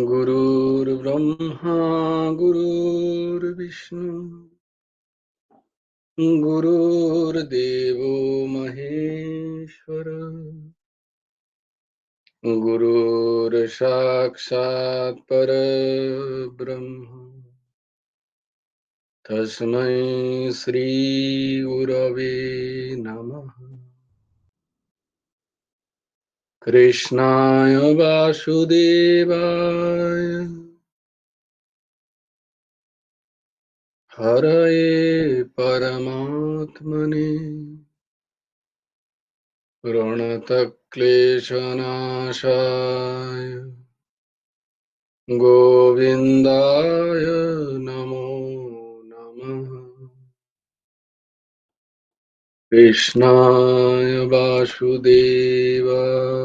गुरुर्ब्रह्मा गुरुर्विष्णु गुरुर्देवो महेश्वर गुरुर्साक्षात् परब्रह्म तस्मै श्री गुरवे नमः। कृष्णाय वासुदेवाय हरये परमात्मने प्रणतक्लेशनाशाय गोविन्दाय नमो नमः। कृष्णाय वासुदेवाय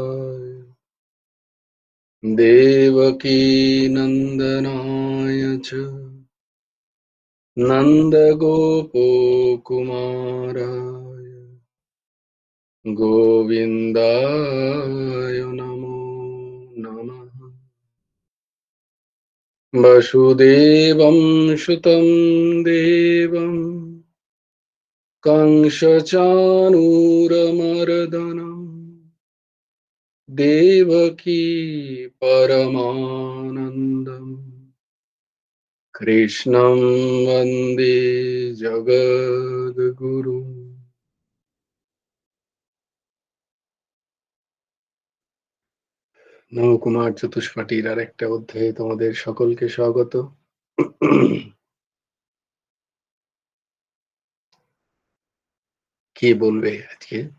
देवकीनन्दनाय च नन्दगोपकुमाराय गोविन्दाय नमो नमः। वसुदेवं सुतं देवं कंसचाणूरमर्दनं देवकी परमानन्दम् कृष्णं वन्दे जगद्गुरुं। নবকুমার চতুষ্পাঠীর আর একটা অধ্যায়ে তোমাদের সকলকে স্বাগত। কে বলবে আজকে?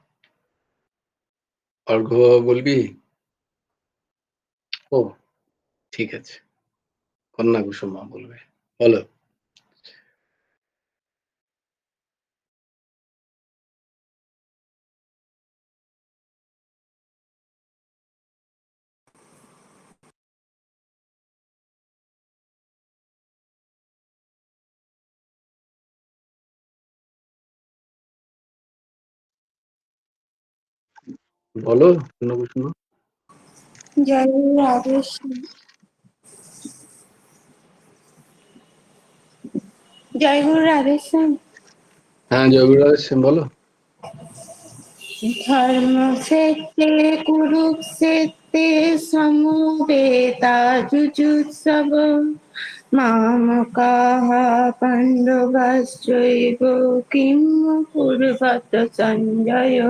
অর্ঘ্য বলবি? ও ঠিক আছে, কন্যা কুসুমা বলবে। বলো। বলো কন্যা কুসুমা। জয় গুরু রাধেশ্যাম। জয় গুরু রাধেশ্যাম। হ্যাঁ জয়গুরু বলো। ধর্মক্ষেত্রে কুরুক্ষেত্রে সমবেতাযুজুৎসব মামকাঃ পাণ্ডবাশ্চৈব কিং কুর্বত সঞ্জয়।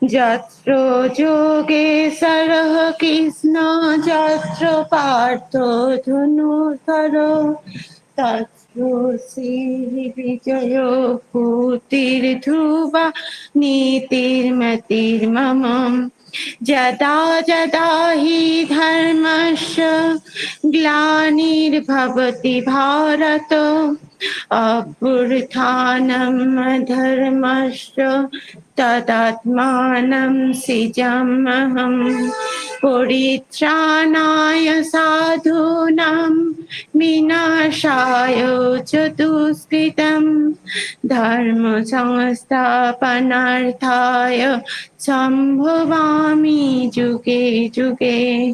যত্র যোগেশ্বরः কৃষ্ণ যত্র পার্থ ধনুর্ধর তত্র শ্রীবিজয় ভূতির্ধ্রুবা নীতির্মতির্মম। যদা যদা হি ধর্মস্য গ্লানির্ভবতি ভারত অভ্যুত্থানম ধর্মস্য তদাত্মাनं সৃজাম্যহম। পরিত্রাণায় সাধূনাং বিনাশায় চ দুষ্কৃতম ধর্ম সংস্থাপনার্থায় সম্ভবামি যুগে যুগে।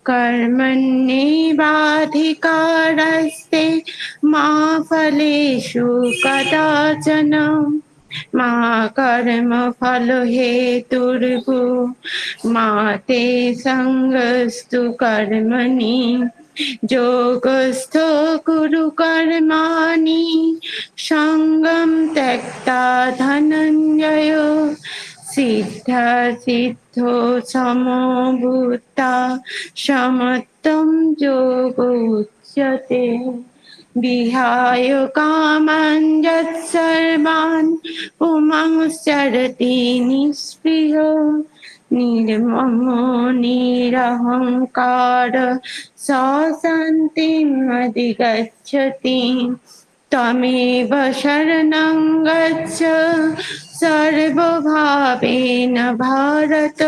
কর্মণ্যেবাধিকারস্তে মা ফলেষু কদাচন মা কর্ম ফল হেতুর্ভুঃ মা তে সঙ্গস্তু কর্মণি। যোগস্থ কুরু কর্মাণি সঙ্গম ত্যক্তা ধনঞ্জয়। সিদ্ধা সিদ্ধো সমভূতা সমত্বম যোগ উচ্যতে। বিহায় কামাन् যৎসর্বাन् পুমাংশ্চরতি নিঃস্পৃহ। নির্মমো নিরহংকার স শান্তিम् অধিগচ্ছতি। ত্বমেব শরণং গচ্ছ সর্বভাবেন ভারত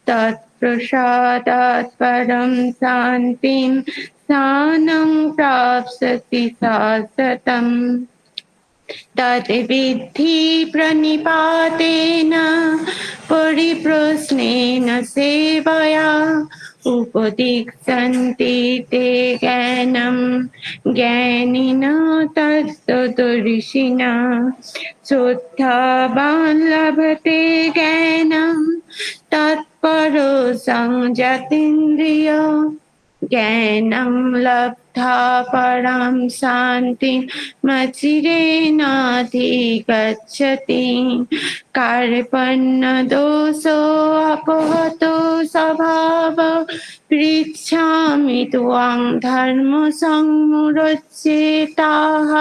তৎপ্রসাদাৎ পরম শান্তিম। স্থাनं প্রাপ্স্যসি শাশ্বতम्। तत् विद्धि प्रणिपातेन परिप्रश्नेन सेवया उपदिक्षन्ति ते ज्ञानं ज्ञानिन तत्तदर्शिनः शुद्धवान् लभते ज्ञानं तत्परो संयतीन्द्रिय ज्ञानं लब्धा परां शान्तिं मचिरेणाधिगच्छति कार्पण्यदोषोऽपहतो स्वभाव पृच्छामि त्वां धर्मसंमुच्येताः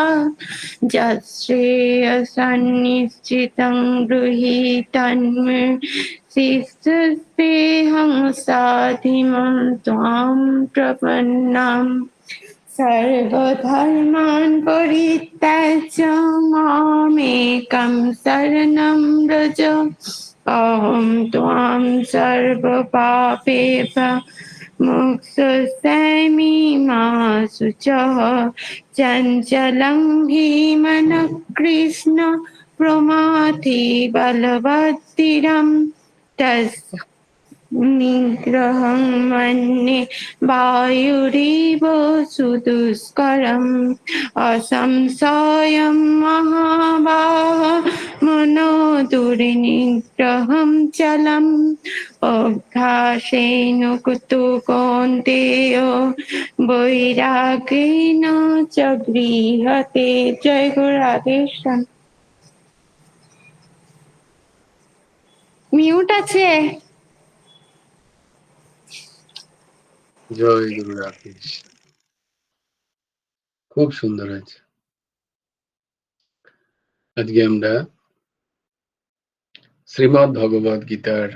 यच्छ्रेयसन्निश्चितं गृहीतन्मे शिष्यस्तेऽहं साधिमं त्वां प्रपन्नम् सर्वधर्मान् परित्यज्य मामेकं शरणं व्रज अहं त्वां सर्वपापेभ्यः मोक्षयिष्यामि मा शुचः चञ्चलं हि मनः कृष्ण प्रमाथि बलवत्तिरं तस् निग्रहं मन्ये वायुरिव सुदुष्करम् असंशयं महाबाह मनो दुर्निग्रहं चलम् अभ्यासेन कुतो कौन्तेय वैराग्येन च गृह्यते। जय गुरु राधेश्याम। মিউট আছে। জয় গুরু রাকেশ। খুব সুন্দর হয়েছে। আজকে আমরা শ্রীমদ্ ভগবদ গীতার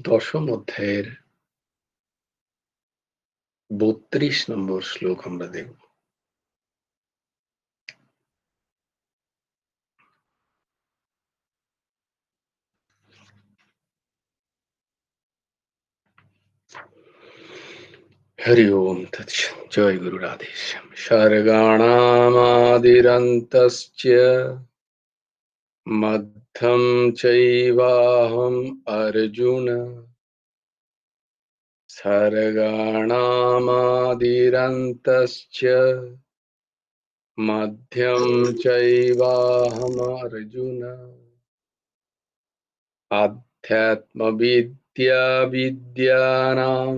10ম অধ্যায়ের 32 নম্বর শ্লোক আমরা দেখব। हरि ओम तत्सत्। जय गुरु राधेश्याम। सर्गाणामादिरन्तश्च मध्यं चैवाहम् अर्जुन सर्गाणामादिरन्तश्च मध्यं चैवाहमर्जुन अध्यात्मविद्या विद्यानां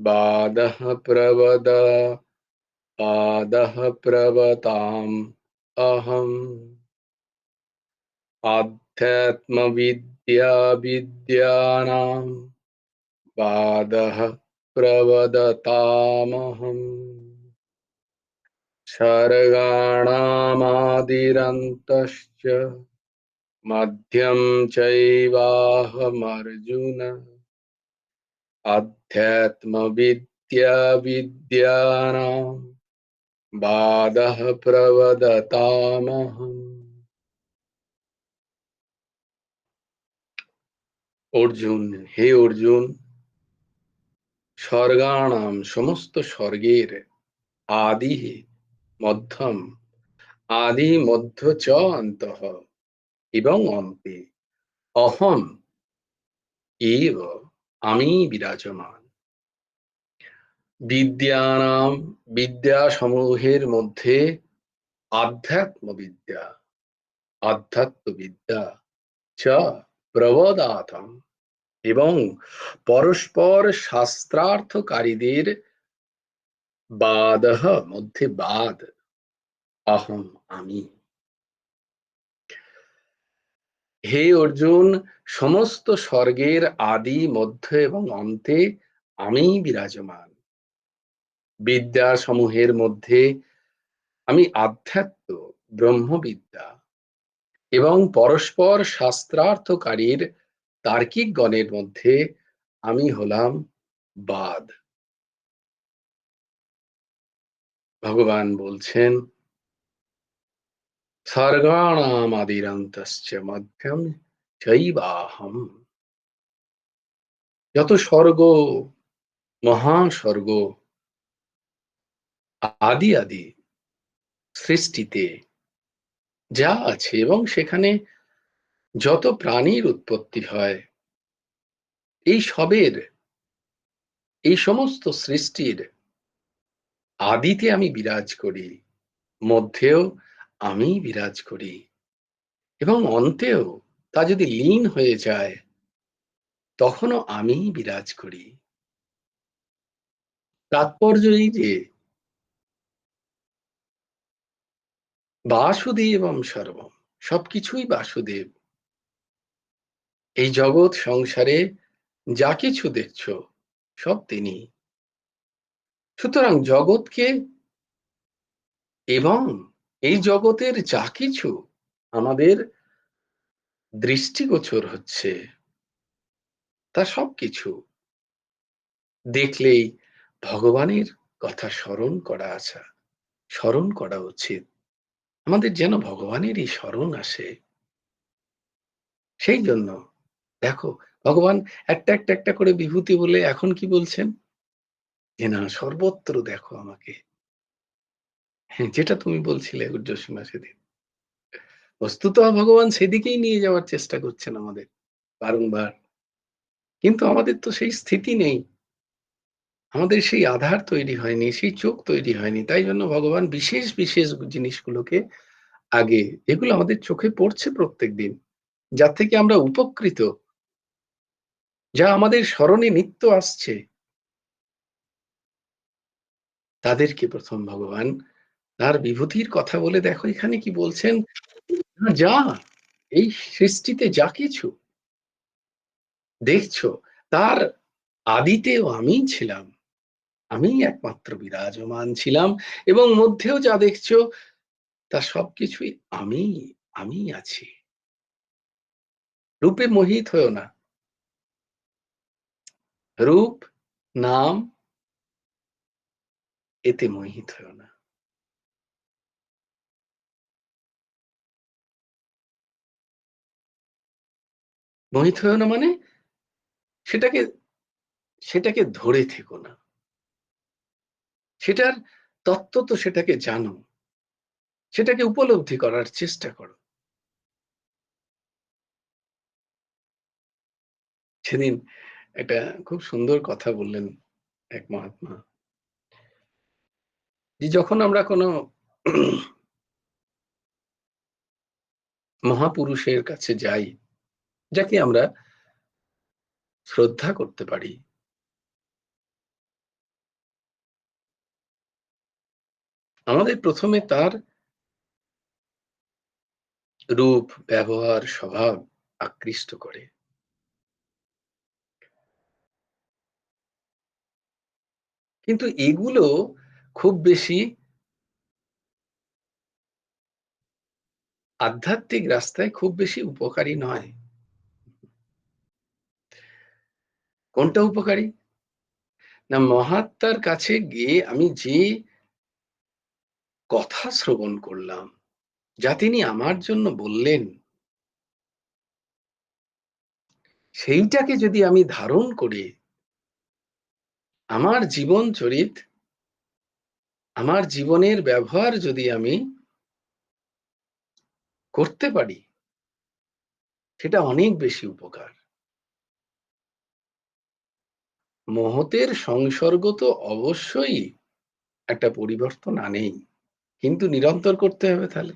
बादः प्रवताम् अहम् अध्यात्मविद्या विद्यानां बादः प्रवदतामहम् सर्गाणामादिरन्तश्च मध्यं चैवाहमर्जुन अध्यात्मविद्या विद्यानां बादः प्रवदतामहम्। অর্জুন, হে অর্জুন, স্বর্গাণাম সমস্ত স্বর্গের আদি মধ্যম আদি মধ্য চ অন্তঃ এবং অন্তে অহম এব আমি বিরাজমান। বিদ্যানাম বিদ্যা সমূহের মধ্যে আধ্যাত্মবিদ্যা আধ্যাত্মবিদ্যা চ প্রবদাতম এবং পরস্পর শাস্ত্রার্থকারীদের বাদহ মধ্যে বাদ অহম আমি। হে অর্জুন, সমস্ত স্বর্গের আদি মধ্য এবং অন্তে আমি বিরাজমান। বিদ্যা সমূহের মধ্যে আমি আধ্যাত্ম ব্রহ্মবিদ্যা এবং পরস্পর শাস্ত্রার্থকারীর তার্কিক গণের মধ্যে আমি হলাম বাদ। ভগবান বলছেন স্বর্গাণাম আদিরন্তশ্চ মধ্যম চৈবাহম। যত স্বর্গ, মহাস্বর্গ, আদি আদি সৃষ্টিতে যা আছে এবং সেখানে যত প্রাণীর উৎপত্তি হয়, এই সবের, এই সমস্ত সৃষ্টির আদিতে আমি বিরাজ করি, মধ্যেও আমি বিরাজ করি এবং অন্তেও তা যদি লীন হয়ে যায় তখনও আমি বিরাজ করি। তাৎপর্য এই যে বাসুদেবম সর্বম, সবকিছুই বাসুদেব। এই জগৎ সংসারে যা কিছু দেখছো সব তিনি। সুতরাং জগৎকে এবং এই জগতের যা কিছু আমাদের দৃষ্টিগোচর হচ্ছে তা সবকিছু দেখলেই ভগবানের কথা স্মরণ করা উচিত। আমাদের যেন ভগবানেরই স্মরণ আসে। সেই জন্য দেখো, ভগবান একটা করে বিভূতি বলে এখন কি বলছেন? যে না, সর্বত্র দেখো আমাকে। হ্যাঁ, যেটা তুমি বলছিলে ঊর্ধ্বসীমা সেদিন। বস্তুত ভগবান সেদিকেই নিয়ে যাওয়ার চেষ্টা করছেন আমাদের বারংবার। কিন্তু আমাদের তো সেই স্থিতি নেই। আমাদের সেই আধার তৈরি হয়নি, সেই চোখ তৈরি হয়নি। তাই জন্য ভগবান বিশেষ জিনিসগুলোকে আগে, যেগুলো আমাদের চোখে পড়ছে প্রত্যেকদিন, যার থেকে আমরা উপকৃত, যা আমাদের স্মরণে নিত্য আসছে, তাদেরকে প্রথম ভগবান তার বিভূতির কথা বলে দেখো এখানে কি বলছেন, না যা এই সৃষ্টিতে যা কিছু দেখছো তার আদিতেও আমিই ছিলাম। আমিই একমাত্র বিরাজমান ছিলাম এবং মধ্যেও যা দেখছো তা সবকিছুই আমিই আছি। রূপে মোহিত হয়েও না। রূপ, নাম, এতে মোহিত হয়েও না। মোহিত হয়েও না মানে সেটাকে সেটাকে ধরে থেকো না। সেটার তত্ত্ব তো সেটাকে জানো, সেটাকে উপলব্ধি করার চেষ্টা করো। সেদিন একটা খুব সুন্দর কথা বললেন এক মহাত্মা, যে যখন আমরা কোনো মহাপুরুষের কাছে যাই, যাকে আমরা শ্রদ্ধা করতে পারি, আমাদের প্রথমে তার রূপ, ব্যবহার, স্বভাব আকৃষ্ট করে। কিন্তু এগুলো খুব বেশি আধ্যাত্মিক রাস্তায় খুব বেশি উপকারী নয়। কোনটা উপকারী? না, মহাত্মার কাছে গিয়ে আমি যে কথা শ্রবণ করলাম, যা তিনি আমার জন্য বললেন, সেইটাকে যদি আমি ধারণ করে আমার জীবন চরিত, আমার জীবনের ব্যবহার যদি আমি করতে পারি, সেটা অনেক বেশি উপকার। মহতের সংসর্গ তো অবশ্যই একটা পরিবর্তন আনেই, কিন্তু নিরন্তর করতে হবে তাহলে।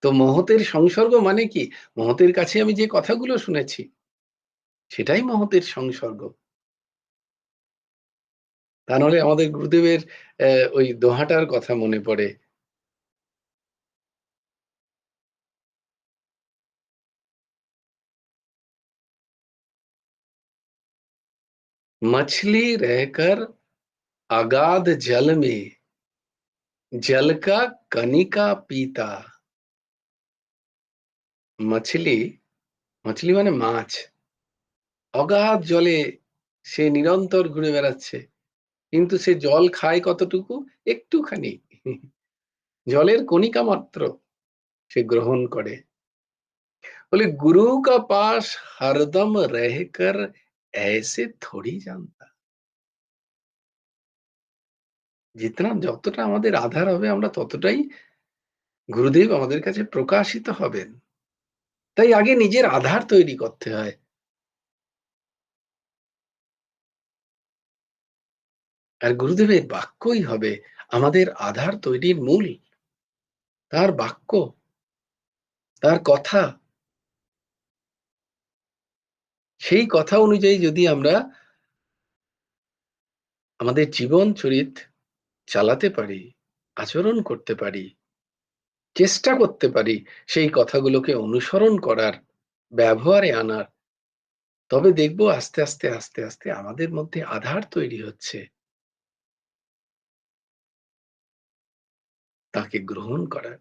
তো মহতের সংসর্গ মানে কি? মহতের কাছে আমি যে কথাগুলো শুনেছি সেটাই মহতের সংসর্গ। তা নাহলে আমাদের গুরুদেবের ওই দোহাটার কথা মনে পড়ে, मछली रहकर अगाध जल में जल का कनिका पीता। মাছলি, মাছলি মানে মাছ, অগাধ জলে সে নিরন্তর ঘুরে বেড়াচ্ছে, কিন্তু সে জল খায় কতটুকু? একটুখানি, জলের কণিকা মাত্র সে গ্রহণ করে। বলে गुरु का पास हरदम रहकर ऐसे थोड़ी जानता। যতটা আমাদের আধার হবে আমরা ততটাই গুরুদেব আমাদের কাছে প্রকাশিত হবেন। তাই আগে নিজের আধার তৈরি করতে হয়। আর গুরুদেবের বাক্যই হবে আমাদের আধার তৈরির মূল। তার বাক্য, তার কথা, সেই কথা অনুযায়ী যদি আমরা আমাদের জীবন চরিত চালাতে পারি, আচরণ করতে পারি, চেষ্টা করতে পারি সেই কথাগুলোকে অনুসরণ করার, ব্যবহারে আনার, তবে দেখব আস্তে, আস্তে, আস্তে, আস্তে আমাদের মধ্যে আধার তৈরি হচ্ছে তাকে গ্রহণ করার।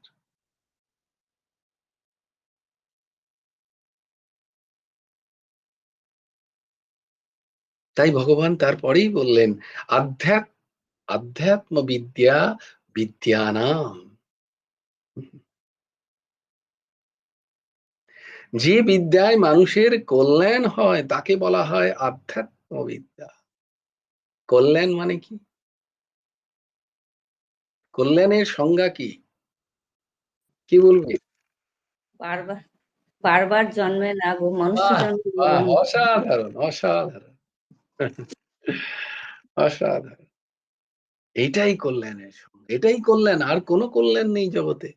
তাই ভগবান তারপরেই বললেন, আধ্যাত্ম আধ্যাত্ম বিদ্যা বিদ্যানাম। যে বিদ্যায় মানুষের কল্যাণ হয় তাকে বলা হয় আধ্যাত্ম বিদ্যা। কল্যাণ মানে কি? কল্যাণের সংজ্ঞা কি? কি বলবে? বারবার বারবার জন্মে না গো, মনুষ্য বাহ! জন্ম বাহ! বলুন। অসাধারণ, অসাধারণ, অসাধারণ। এটাই কল্যাণের সংজ্ঞা। এটাই কল্যাণ। আর কোন কল্যাণ নেই জগতে।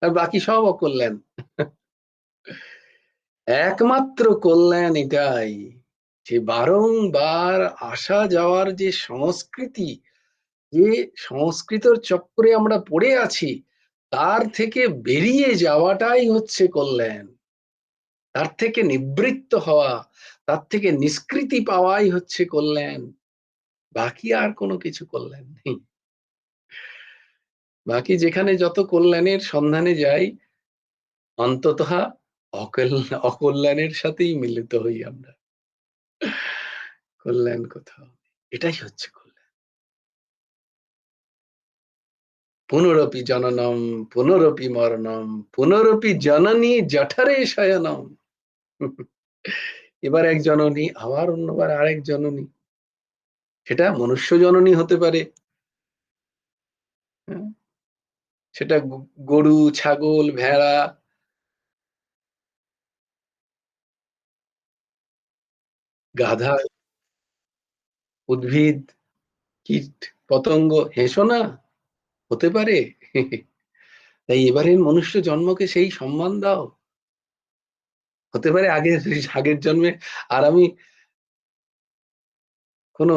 আর বাকি সব অকল্যাণ। একমাত্র কল্যাণ এটাই যে বারংবার আসা যাওয়ার যে সংস্কৃতি, যে সংস্কৃতর চক্করে আমরা পড়ে আছি, তার থেকে বেরিয়ে যাওয়াটাই হচ্ছে কল্যাণ। তার থেকে নিবৃত্ত হওয়া, তার থেকে নিষ্কৃতি পাওয়াই হচ্ছে কল্যাণ। বাকি আর কোনো কিছু কল্যাণ নেই। বাকি যেখানে যত কল্যাণের সন্ধানে যাই, অন্ততঃ অকল্যাণের সাথেই মিলিত হই আমরা। কল্যাণ কোথাও নেই। এটাই হচ্ছে কল্যাণ। পুনরপি জননম, পুনরপি মরণম, পুনরপি জননী জঠরে শয়নম। এবার এক জননী, আবার অন্যবার আরেক জননী। সেটা মনুষ্য জননী হতে পারে। হ্যাঁ? সেটা গরু, ছাগল, ভেড়া, গাধা, উদ্ভিদ, কীট, পতঙ্গ, হেঁসো না? হতে পারে। তাই এবারের মনুষ্য জন্মকে সেই সম্মান দাও। হতে পারে আগের আগের জন্মে আর আমি কোনো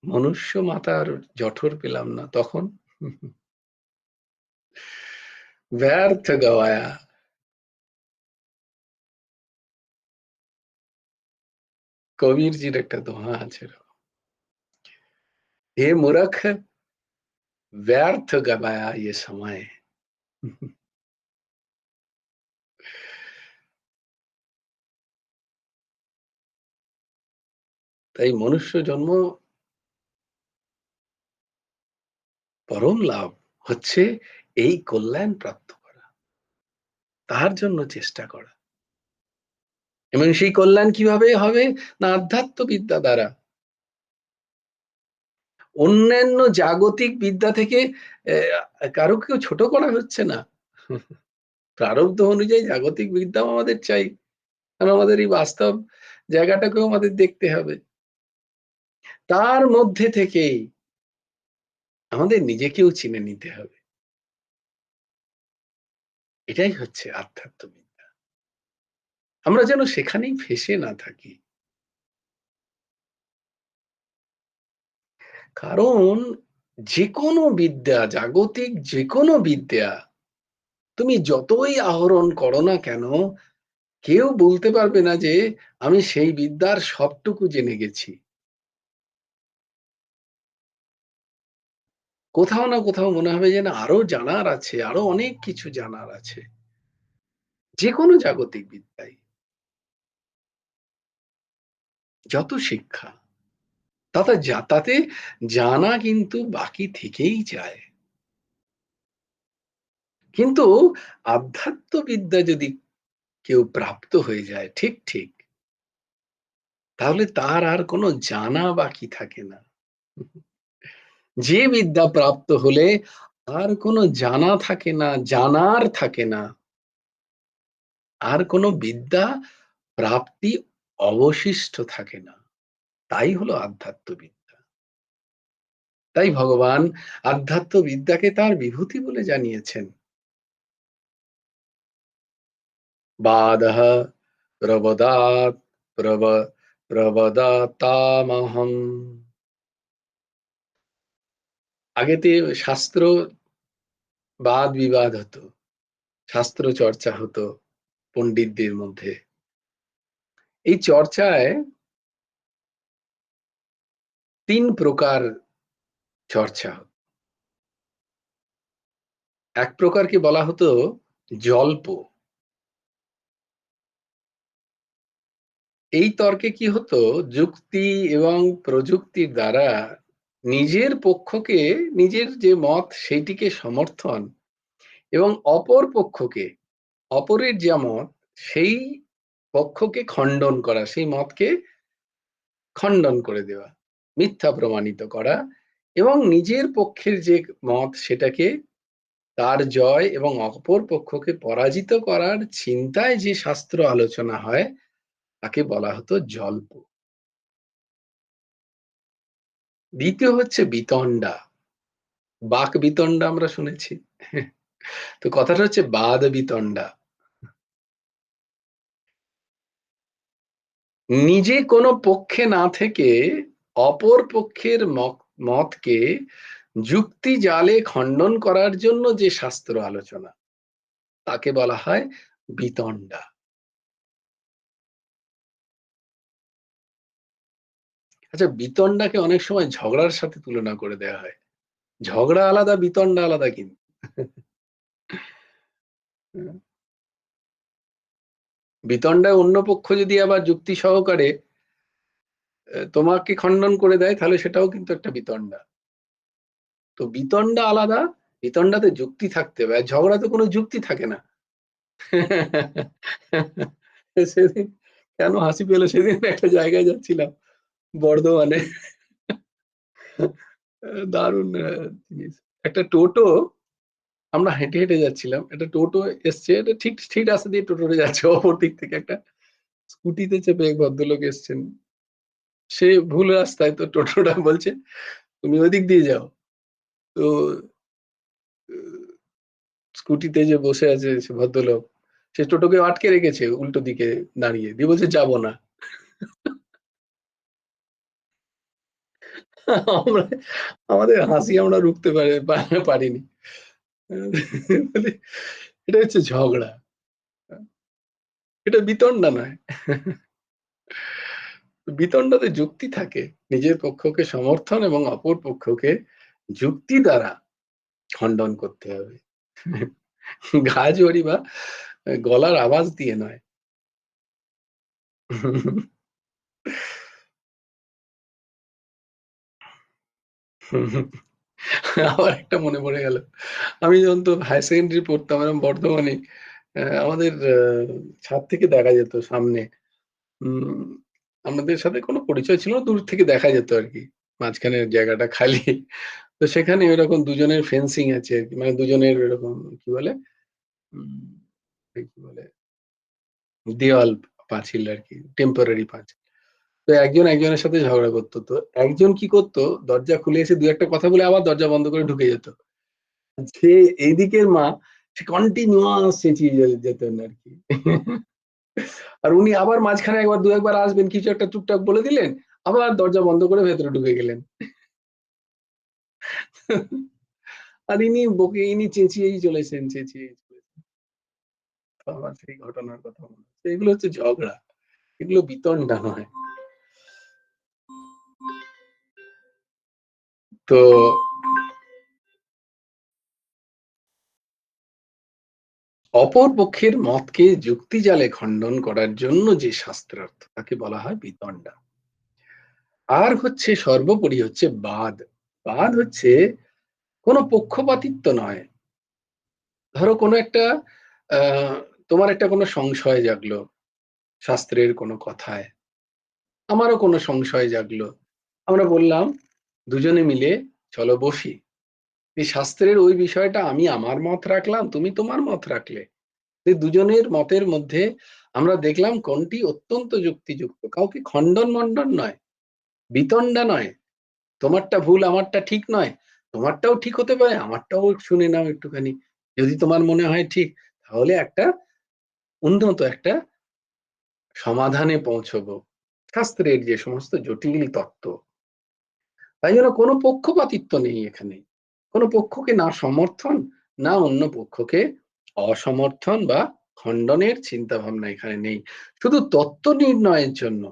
মনুষ্য মাতার জঠর পেলাম না তখন। ব্যর্থ গওয়ায়া। কবিরজির একটা দোহা আছে এরকম, হে মূর্খ ব্যর্থ গবায়া ये समय। তাই মনুষ্য জন্ম পরম লাভ হচ্ছে এই কল্যাণ প্রাপ্ত করা, তার জন্য চেষ্টা করা। এবং সেই কল্যাণ কিভাবে হবে? না আধ্যাত্ম বিদ্যা দ্বারা। অন্যান্য জাগতিক বিদ্যা থেকে কারো কেউ ছোট করা হচ্ছে না। প্রারব্ধ অনুযায়ী জাগতিক বিদ্যাও আমাদের চাই। কারণ আমাদের এই বাস্তব জায়গাটাকেও আমাদের দেখতে হবে। তার মধ্যে থেকেই আমাদের নিজেকেও চিনে নিতে হবে। এটাই হচ্ছে আধ্যাত্মবিদ্যা। আমরা যেন সেখানেই ফেঁসে না থাকি। কারণ যেকোনো বিদ্যা, জাগতিক যেকোনো বিদ্যা তুমি যতই আহরণ করো না কেন, কেউ বলতে পারবে না যে আমি সেই বিদ্যার সবটুকু জেনে গেছি। কোথাও না কোথাও মনে হবে যে না আরো জানার আছে, আরো অনেক কিছু জানার আছে। যেকোনো জাগতিক বিদ্যায় যত শিক্ষা তাতে জানা কিন্তু বাকি থেকেই যায়। কিন্তু আধ্যাত্মবিদ্যা যদি কেউ প্রাপ্ত হয়ে যায় ঠিক ঠিক, তাহলে তার আর কোনো জানা বাকি থাকে না। যে বিদ্যা প্রাপ্ত হলে আর কোনো জানা থাকে না, জানার থাকে না, আর কোনো বিদ্যা প্রাপ্তি অবশিষ্ট থাকে না, তাই হলো আধ্যাত্ম বিদ্যা। তাই ভগবান আধ্যাত্ম বিদ্যাকে তার বিভূতি বলে জানিয়েছেন। বাদঃ প্রবদাত প্রব প্রবদতামহং। আগেতে শাস্ত্র বাদ বিবাদ হতো, শাস্ত্র চর্চা হতো পণ্ডিতদের মধ্যে। এই চর্চায় ৩ প্রকার চর্চা হতো। এক প্রকারকে বলা হতো জল্প। এই তর্কে কি হতো, যুক্তি এবং প্রযুক্তির দ্বারা নিজের পক্ষকে, নিজের যে মত সেইটিকে সমর্থন, এবং অপর পক্ষকে, অপরের যা মত সেই পক্ষকে খণ্ডন করা, সেই মতকে খণ্ডন করে দেওয়া, মিথ্যা প্রমাণিত করা, এবং নিজের পক্ষের যে মত সেটাকে তার জয় এবং অপর পক্ষকে পরাজিত করার চিন্তায় যে শাস্ত্র আলোচনা হয় তাকে বলা হতো জল্প। দ্বিতীয় হচ্ছে বিতণ্ডা। বাক বিতণ্ডা আমরা শুনেছি। তো কথাটা হচ্ছে বাদ বিতণ্ডা। নিজে কোনো পক্ষে না থেকে অপর পক্ষের মতকে যুক্তি জালে খণ্ডন করার জন্য যে শাস্ত্র আলোচনা তাকে বলা হয় বিতণ্ডা। আচ্ছা, বিতণ্ডাকে অনেক সময় ঝগড়ার সাথে তুলনা করে দেওয়া হয়। ঝগড়া আলাদা, বিতণ্ডা আলাদা কিন্তু। বিতণ্ডায় অন্য পক্ষ যদি আবার যুক্তি সহকারে তোমাকে খণ্ডন করে দেয় তাহলে সেটাও কিন্তু একটা বিতণ্ডা। তো বিতণ্ডা আলাদা, বিতণ্ডাতে যুক্তি থাকতে হবে, আর ঝগড়াতে কোনো যুক্তি থাকে না। সেদিন কেন হাসি পেলো, সেদিন একটা জায়গায় যাচ্ছিলাম বর্ধমানে, দারুণ জিনিস। একটা টোটো, আমরা হেঁটে হেঁটে যাচ্ছিলাম, একটা টোটো এসছে, এটা ঠিক ঠিক রাস্তা দিয়ে টোটোটা যাচ্ছে, অপর দিক থেকে একটা স্কুটিতে চেপে এক ভদ্রলোক এসছেন, সে ভুল রাস্তায়, তো টোটোটা বলছে তুমি ওই দিক দিয়ে যাও। তো স্কুটিতে যে বসে আছে সে ভদ্রলোক, সে টোটোকে আটকে রেখেছে উল্টো দিকে দাঁড়িয়ে দিয়ে বলছে যাবো না। আমরা, আমাদের হাসি আমরা রুখতে পারিনি। এটা হচ্ছে ঝগড়া, এটা বিতণ্ডা নয়। বিতণ্ডাতে যুক্তি থাকে, নিজের পক্ষকে সমর্থন এবং অপর পক্ষকে যুক্তি দ্বারা খণ্ডন করতে হবে। গা জড়ি বা গলার আওয়াজ দিয়ে নয়। আবার একটা মনে পড়ে গেল, আমি যখন তো হায়ার সেকেন্ডারি পড়তাম এরকম বর্ধমানে, আমাদের ছাদ থেকে দেখা যেত সামনে, আমাদের সাথে কোনো পরিচয় ছিল না, দূর থেকে দেখা যেত আর কি, মাঝখানের জায়গাটা খালি। তো সেখানে এরকম দুজনের ফেন্সিং আছে আর কি, মানে দুজনের এরকম কি বলে, উম, কি বলে, দেওয়াল পাঁচিল আর কি, টেম্পোরারি পাঁচিল। তো একজন একজনের সাথে ঝগড়া করতো, তো একজন কি করতো, দরজা খুলে এসে দু একটা কথা বলে আবার দরজা বন্ধ করে ঢুকে যেত। যে এইদিকের মা, সে কন্টিনিউয়াস চেঁচিয়ে যেতেন আর কি। আর উনি আবার মাঝখানে একবার দু একবার আসবেন, কিছু একটা টুকটাক বলে দিলেন, আবার দরজা বন্ধ করে ভেতরে ঢুকে গেলেন। আর ইনি বকে, ইনি চেঁচিয়েই চলেছেন, চেঁচিয়েই চলেছেন। তো আমার সেই ঘটনার কথা মনে হচ্ছে। এগুলো হচ্ছে ঝগড়া, এগুলো বিতণ্ডা নয়। তো অপর পক্ষের মতকে যুক্তিজালে খণ্ডন করার জন্য যে শাস্ত্রার্থ তাকে বলা হয় বিতণ্ডা। আর হচ্ছে সর্বোপরি হচ্ছে বাদ। বাদ হচ্ছে কোনো পক্ষপাতিত্ব নয়। ধরো কোনো একটা তোমার একটা কোনো সংশয় জাগলো শাস্ত্রের কোনো কথায়, আমারও কোনো সংশয় জাগলো, আমরা বললাম, দুজনে মিলে চলো বসি। এই শাস্ত্রের ওই বিষয়টা আমি আমার মত রাখলাম, তুমি তোমার মত রাখলে। এই দুজনের মতের মধ্যে আমরা দেখলাম কোনটি অত্যন্ত যুক্তিযুক্ত। কাউকে খণ্ডন মণ্ডন নয়, বিতণ্ডা নয়, তোমারটা ভুল আমারটা ঠিক নয়, তোমারটাও ঠিক হতে পারে আমারটাও শুনে নাও একটুখানি, যদি তোমার মনে হয় ঠিক, তাহলে একটা উন্নত একটা সমাধানে পৌঁছবো শাস্ত্রের যে সমস্ত জটিল তত্ত্ব। তাই জন্য কোনো পক্ষপাতিত্ব নেই এখানে, কোনো পক্ষকে না সমর্থন না অন্য পক্ষকে অসমর্থন বা খণ্ডনের চিন্তা ভাবনা এখানে নেই। শুধু তত্ত্ব নির্ণয়ের জন্য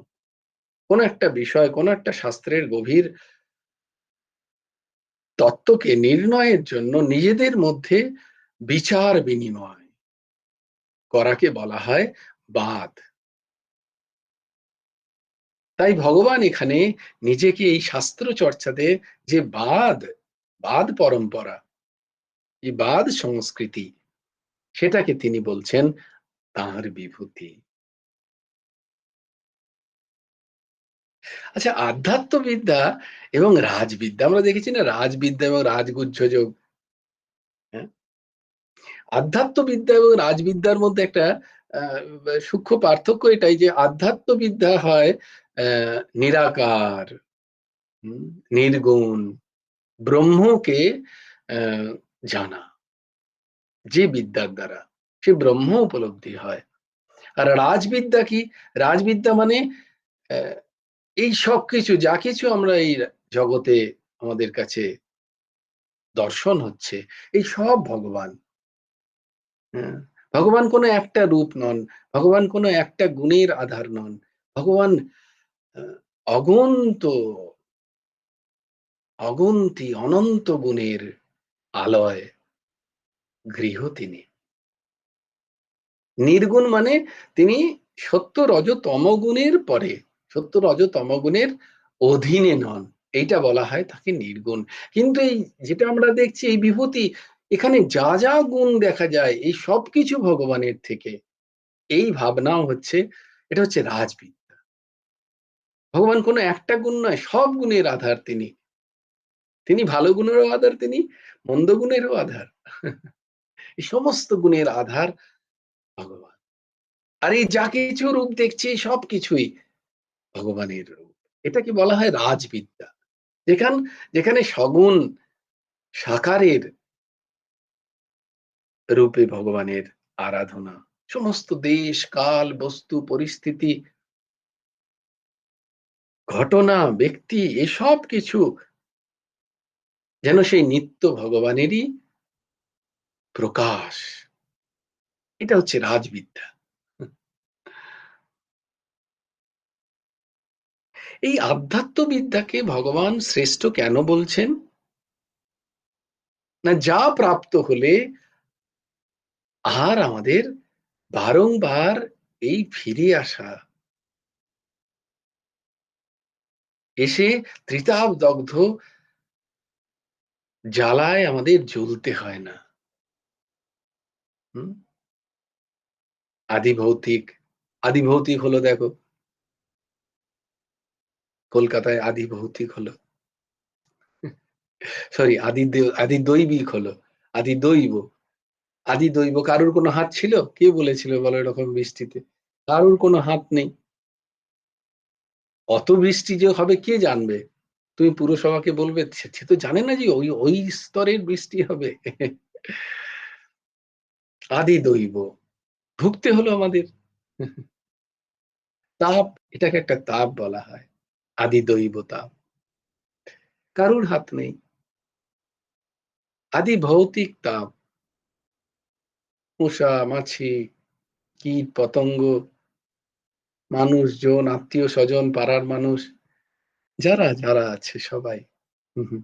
কোন একটা বিষয়, কোন একটা শাস্ত্রের গভীর তত্ত্বকে নির্ণয়ের জন্য নিজেদের মধ্যে বিচার বিনিময় করাকে বলা হয় বাদ। তাই ভগবান এখানে নিজেকে এই শাস্ত্র চর্চাতে যে বাদ পরম্পরা, এই বাদ সংস্কৃতি, সেটাকে তিনি বলছেন তাঁর বিভূতি। আচ্ছা, আধ্যাত্মবিদ্যা এবং রাজবিদ্যা, আমরা দেখেছি না রাজবিদ্যা এবং রাজগুহ্য যোগ। হ্যাঁ, আধ্যাত্মবিদ্যা এবং রাজবিদ্যার মধ্যে একটা সূক্ষ্ম পার্থক্য এটাই যে আধ্যাত্মবিদ্যা হয় নিরাকার, নির্গুণ, ব্রহ্মকে জানা, যে বিদ্যার দ্বারা সে ব্রহ্ম উপলব্ধি হয়। আর রাজবিদ্যা কি? রাজবিদ্যা মানে এই সব কিছু, যা কিছু আমরা এই জগতে আমাদের কাছে দর্শন হচ্ছে, এই সব ভগবান। হ্যাঁ, ভগবান কোনো একটা রূপ নন, ভগবান কোনো একটা গুণের আধার নন, ভগবান আহ, অগণিত অগুন্তি অনন্ত গুণের আলয় গৃহ তিনি। নির্গুণ মানে তিনি সত্য রজ তম গুণের পরে, সত্য রজ তম গুণের অধীনে নন, এইটা বলা হয় তাকে নির্গুণ। কিন্তু এই যেটা আমরা দেখছি এই বিভূতি, এখানে যা যা গুণ দেখা যায় এই সব কিছু ভগবানের থেকে, এই ভাবনাও হচ্ছে, এটা হচ্ছে রাজবিদ্যা। ভগবান কোনো একটা গুণ নয়, সব গুণের আধার তিনি। তিনি ভালো গুণেরও আধার, তিনি মন্দ গুণেরও আধার। এই সমস্ত গুণের আধার ভগবান। আর এই যা কিছু রূপ দেখছি সব কিছুই ভগবানের রূপ। এটাকে বলা হয় রাজবিদ্যা, যেখানে সগুণ সাকারের রূপে ভগবানের আরাধনা। সমস্ত দেশ কাল বস্তু পরিস্থিতি ঘটনা ব্যক্তি এসব কিছু যেন সেই নিত্য ভগবানেরই প্রকাশ। এটা হচ্ছে রাজবিদ্যা। এই আধ্যাত্মবিদ্যাকে ভগবান শ্রেষ্ঠ কেন বলছেন? না, যা প্রাপ্ত হলে আর আমাদের বারংবার এই ফিরে আসা, এসে ত্রিতাপ দগ্ধ জ্বালায় আমাদের জ্বলতে হয় না। হুম, আদি ভৌতিক হলো, দেখো কলকাতায় আদি ভৌতিক হলো, সরি আদি দৈবিক হলো, আদি দৈব। আদি দৈব কারুর কোনো হাত ছিল? কে বলেছিল বলো এরকম বৃষ্টিতে? কারুর কোনো হাত নেই। অত বৃষ্টি যে হবে কে জানবে? তুমি পুরসভাকে বলবে, সে তো জানে না যে ওই ওই স্তরের বৃষ্টি হবে। আদি দৈব ভুগতে হলো আমাদের। তাপ, এটাকে একটা তাপ বলা হয়, আদি দৈব তাপ। কারুর হাত নেই। আদি ভৌতিক তাপ, মশা মাছি কীট পতঙ্গ মানুষজন আত্মীয় স্বজন পাড়ার মানুষ যারা যারা আছে সবাই, হুম হুম,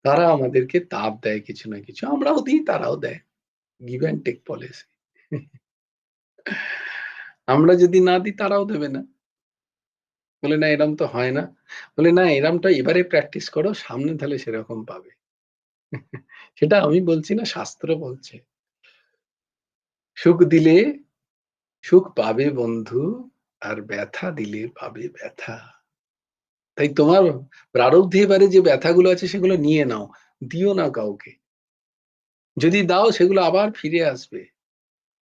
তারা আমাদেরকে তাপ দেয় কিছু না কিছু, আমরাও দিই তারাও দেয়। Give and take policy. আমরা যদি না দিই তারাও দেবে না। বলে না এরম তো হয় না, বলে না এরমটা এবারে প্র্যাকটিস করো, সামনে তাহলে সেরকম পাবে। সেটা আমি বলছি না, শাস্ত্র বলছে। সুখ দিলে সুখ পাবে বন্ধু, আর ব্যথা দিলে পাবে ব্যথা। তাই তোমার প্রারব্ধে এবারে যে ব্যথাগুলো আছে সেগুলো নিয়ে নাও, দিও না কাউকে। যদি দাও সেগুলো আবার ফিরে আসবে।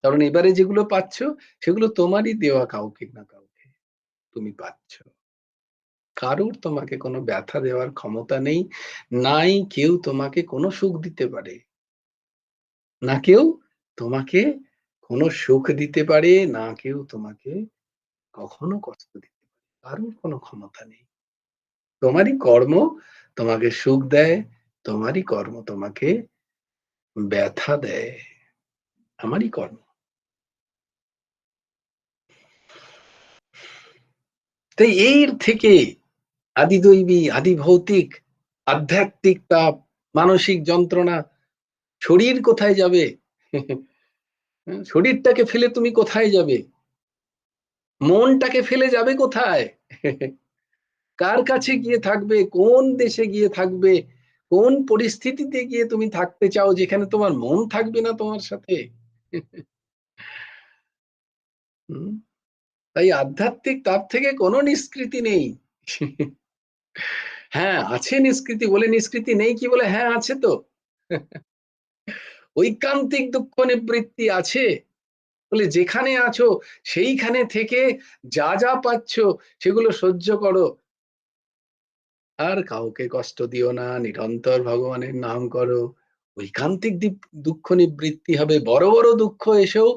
কারণ এবারে যেগুলো পাচ্ছ সেগুলো তোমারই দেওয়া কাউকে না কাউকে তুমি পাচ্ছ। কারোর তোমাকে কোনো ব্যথা দেওয়ার ক্ষমতা নেই। নাই কেউ তোমাকে কোনো সুখ দিতে পারে। না কেউ তোমাকে কোনো সুখ দিতে পারে, না কেউ তোমাকে কখনো কষ্ট দিতে পারে। কারোর কোনো ক্ষমতা নেই। তোমারই কর্ম তোমাকে সুখ দেয়, তোমারই কর্ম তোমাকে ব্যথা দেয়। আমারই কর্ম। তাই এর থেকে আদিদৈবী, আদিভৌতিক, আধ্যাত্মিক তাপ, মানসিক যন্ত্রণা, শরীর কোথায় যাবে? শরীরটাকে ফেলে তুমি কোথায় যাবে? মনটাকে ফেলে যাবে কোথায়? কার কাছে গিয়ে থাকবে? কোন দেশে গিয়ে থাকবে? কোন পরিস্থিতিতে গিয়ে তুমি থাকতে চাও যেখানে তোমার মন থাকবে না তোমার সাথে? হুম? তাই আধ্যাত্মিক তাপ থেকে কোনো নিষ্কৃতি নেই। হ্যাঁ, আছে নিষ্কৃতি বলে নিষ্কৃতি নেই কি বলে হ্যাঁ আছে তো। ঐকান্তিক দুঃখ নিবৃত্তি আছে বলে যেখানে আছো সেইখানে থেকে যা যা পাচ্ছ সেগুলো সহ্য করো। আর কাউকে কষ্ট দিও না, নিরন্তর ভগবানের নাম করো। ঐকান্তিক দুঃখ নিবৃত্তি হবে। বড় বড় দুঃখ এসেও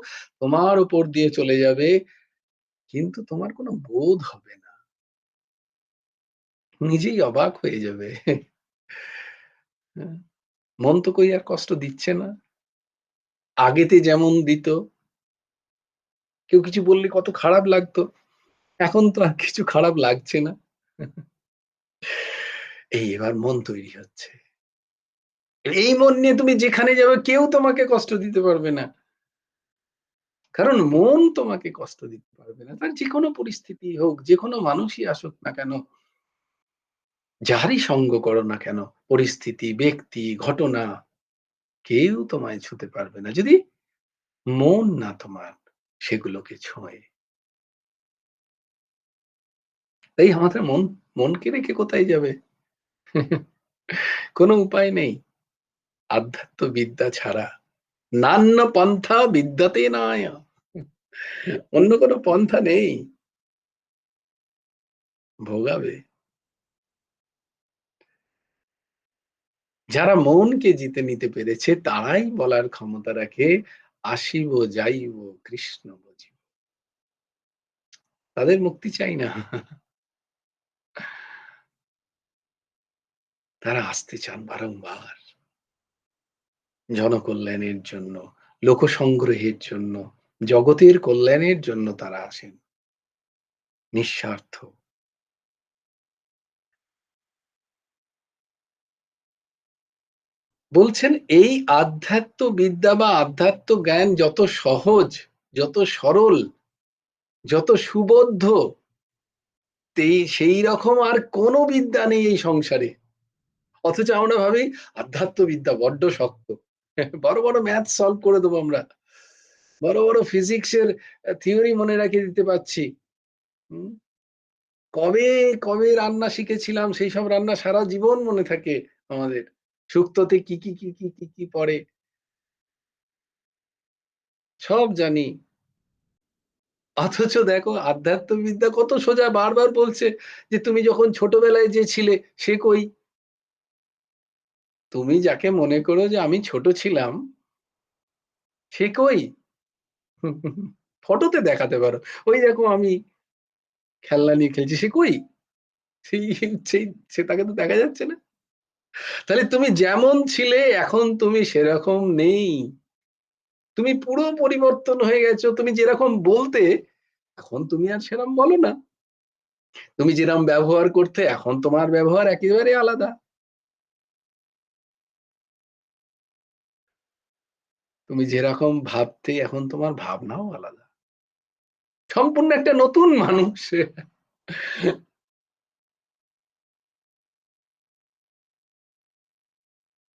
তোমার উপর দিয়ে চলে যাবে, কিন্তু তোমার কোনো বোধ হবে না। নিজেই অবাক হয়ে যাবে। হ্যাঁ, মন তো কই আর কষ্ট দিচ্ছে না। আগেতে যেমন দিত, কেউ কিছু বললে কত খারাপ লাগতো, এখন তো আর কিছু খারাপ লাগছে না। এই এবার মন তৈরি হচ্ছে। এই মন নিয়ে তুমি যেখানে যাবে কেউ তোমাকে কষ্ট দিতে পারবে না। কারণ মন তোমাকে কষ্ট দিতে পারবে না। তার যেকোনো পরিস্থিতি হোক, যেকোনো মানুষই আসুক না কেন, যারই সঙ্গ করো না কেন, পরিস্থিতি, ব্যক্তি, ঘটনা, কেউ তোমায় ছুঁতে পারবে না। যদি মন না তোমার সেগুলোকে ছোঁয়ে। তাই আমাদের মনকে রেখে কোথায় যাবে? কোনো উপায় নেই। আধ্যাত্মবিদ্যা ছাড়া। নান্য পন্থা বিদ্যাতে নায়। অন্য কোনো পন্থা নেই। ভোগাবে। যারা মনকে জিতে নিতে পেরেছে তারাই বলার ক্ষমতা রাখে, আসিব যাইব কৃষ্ণ বুঝিব। তাদের মুক্তি চাই না। তারা আসতে চান বারংবার। জনকল্যাণের জন্য, লোকসংগ্রহের জন্য, জগতের কল্যাণের জন্য তারা আসেন। নিঃস্বার্থ। বলছেন এই আধ্যাত্ম বিদ্যা বা আধ্যাত্ম জ্ঞান যত সহজ, যত সরল, যত সুবোধ্য, সেই রকম আর কোনো বিদ্যা নেই এই সংসারে। অথচ আমরা ভাবি আধ্যাত্মবিদ্যা বড্ড শক্ত। বড় বড় ম্যাথ সলভ করে দেবো আমরা, বড় বড় ফিজিক্সের থিওরি মনে রেখে দিতে পারছি। হুম? কবে কবে রান্না শিখেছিলাম সেই সব রান্না সারা জীবন মনে থাকে আমাদের। শুক্তোতে কি কি কি কি কি কি পড়ে সব জানি। অথচ দেখো আধ্যাত্মবিদ্যা কত সোজা, বারবার বলছে যে তুমি যখন ছোটবেলায় যে ছিলে সে কই? তুমি যাকে মনে করো যে আমি ছোট ছিলাম সে কই? ফটোতে দেখাতে পারো। ওই দেখো আমি খেলনা নিয়ে খেলছি, সে কই? সেই সেই সে তাকে তো দেখা যাচ্ছে না। তাহলে তুমি যেমন ছিলে এখন তুমি সেরকম নেই। তুমি পুরো পরিবর্তন হয়ে গেছো। তুমি যেরকম বলতে এখন তুমি আর সেরকম বলো না। তুমি যেরকম ব্যবহার করতে এখন তোমার ব্যবহার একেবারে আলাদা। তুমি যেরকম ভাবতে এখন তোমার ভাবনাও আলাদা। সম্পূর্ণ একটা নতুন মানুষ।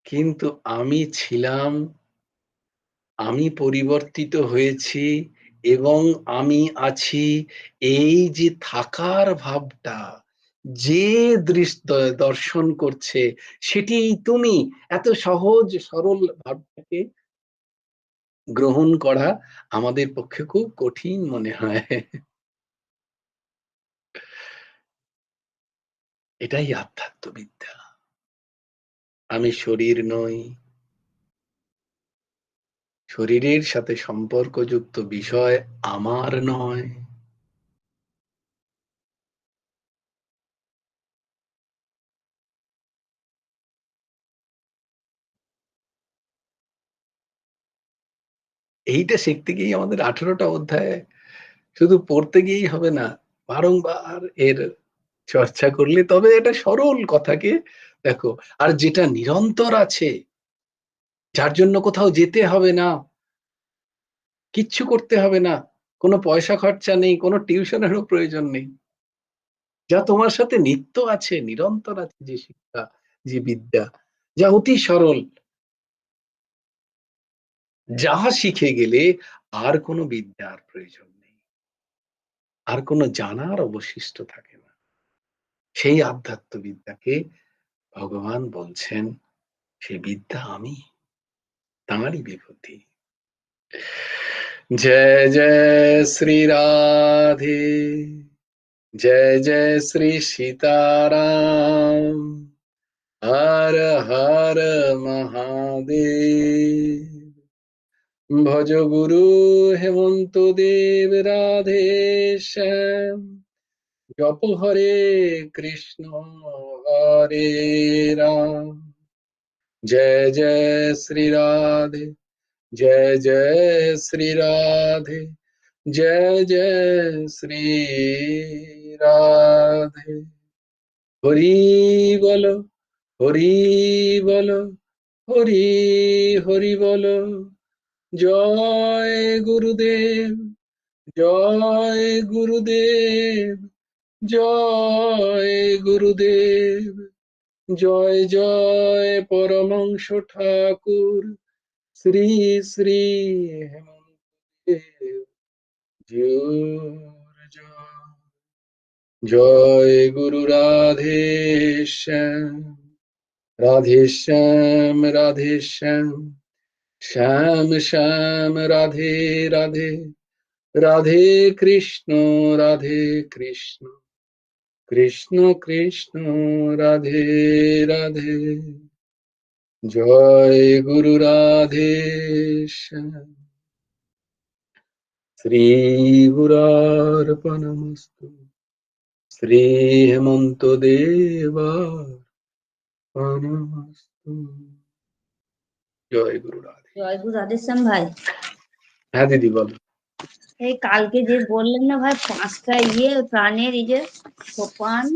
কিন্তু আমি ছিলাম, আমি পরিবর্তিত হয়েছি এবং আমি আছি, এই যে থাকার ভাবটা, যে দর্শন করছে সেটি তুমি। এত সহজ সরল ভাবটাকে গ্রহণ করা আমাদের পক্ষে খুব কঠিন মনে হয়। এটাই আধ্যাত্মবিদ্যা। আমি শরীর নই, শরীরের সাথে সম্পর্কযুক্ত বিষয় আমার নয়। এইটা শিখতে গিয়ে আমাদের 18টা অধ্যায় শুধু পড়তে গিয়েই হবে না, বারংবার এর চর্চা করলে তবে এটা সরল কথাকে দেখো। আর যেটা নিরন্তর আছে, যার জন্য কোথাও যেতে হবে না, কিচ্ছু করতে হবে না, কোনো পয়সা খরচা নেই, কোনো টিউশনেরও প্রয়োজন নেই, যা তোমার সাথে নিত্য আছে, নিরন্তর আছে, যে শিক্ষা, যে বিদ্যা, যা অতি সরল, যাহা শিখে গেলে আর কোনো বিদ্যার প্রয়োজন নেই, আর কোনো জানার অবশিষ্ট থাকে না। সেই আধ্যাত্মবিদ্যাকে ভগবান বলছেন, সেই বিদ্যা আমি, তাঁরই বিভূতি। জয় জয় শ্রী রাধে, জয় জয় শ্রী সীতারাম, হর হর মহাদেব। ভজ গুরু হেমন্ত দেব রাধে শ্যাম, জপ হরে কৃষ্ণ হরে রাম। জয় জয় শ্রী রাধে, জয় জয় শ্রী রাধে, জয় জয় শ্রী রাধে। হরি বলো, হরি বলো, হরি হরি বলো। জয় গুরুদেব, জয় গুরুদেব, জয় গুরুদেব। জয় জয় পরমংশ ঠাকুর শ্রী শ্রী হেমন্ত দেব। জয় জয় গুরু রাধে শ্যাম, রাধে শ্যাম, রাধে শ্যাম, শ্যাম শ্যাম রাধে রাধে, রাধে কৃষ্ণ, রাধে কৃষ্ণ, কৃষ্ণ কৃষ্ণ রাধে রাধে। জয় গুরু রাধে শ্যাম। শ্রী গুরার্পণমস্তু, শ্রী হেমন্ত দেবার্পণমস্তু। জয় গুরু রাধে। জয় গুরু রাধেশ্যাম ভাই। হ্যাঁ দিদি বলো। এই কালকে যে বললেন না ভাই, 5টা প্রাণের সোপান,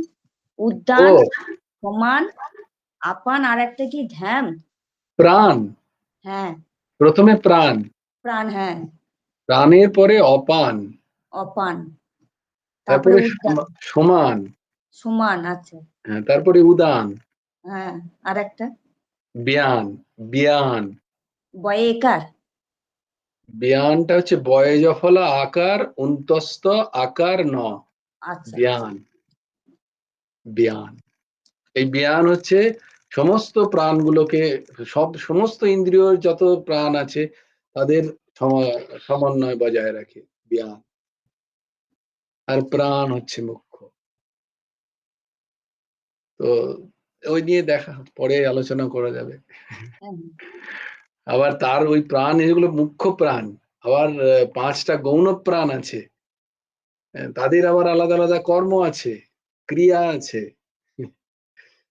ও উদ্যান, সমান, আপান, আর একটা কি ধ্যান। প্রাণ, হ্যাঁ, প্রথমে প্রাণ, প্রাণ, হ্যাঁ, প্রাণের পরে অপান, অপান, তারপরে তারপরে উদ্যান, সমান, সমান, আচ্ছা, হ্যাঁ, তারপরে উদান, হ্যাঁ, আর একটা ব্যান, ব্যান। বয়ে একার। ব্যানটা হচ্ছে বয়জফলা আকার অন্তস্থ আকার ন, আচ্ছা, ব্যান, ব্যান। এই ব্যান হচ্ছে সমস্ত প্রাণগুলোকে, সমস্ত ইন্দ্রিয়র যত প্রাণ আছে তাদের সমন্বয় বজায় রাখে ব্যান। আর প্রাণ হচ্ছে মুখ্য। তো ওই নিয়ে দেখা পরে আলোচনা করা যাবে। হ্যাঁ, আবার তার ওই প্রাণ, এগুলো মুখ্য প্রাণ। আবার 5টা গৌণ প্রাণ আছে, তাদের আবার আলাদা আলাদা কর্ম আছে, ক্রিয়া আছে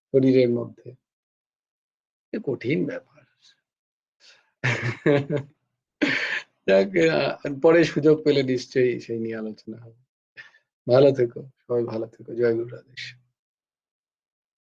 শরীরের মধ্যে। কঠিন ব্যাপার। যাক, পরে সুযোগ পেলে নিশ্চয়ই সেই নিয়ে আলোচনা হবে। ভালো থেকো, সবাই ভালো থেকো। জয় গুরু রাধেশ।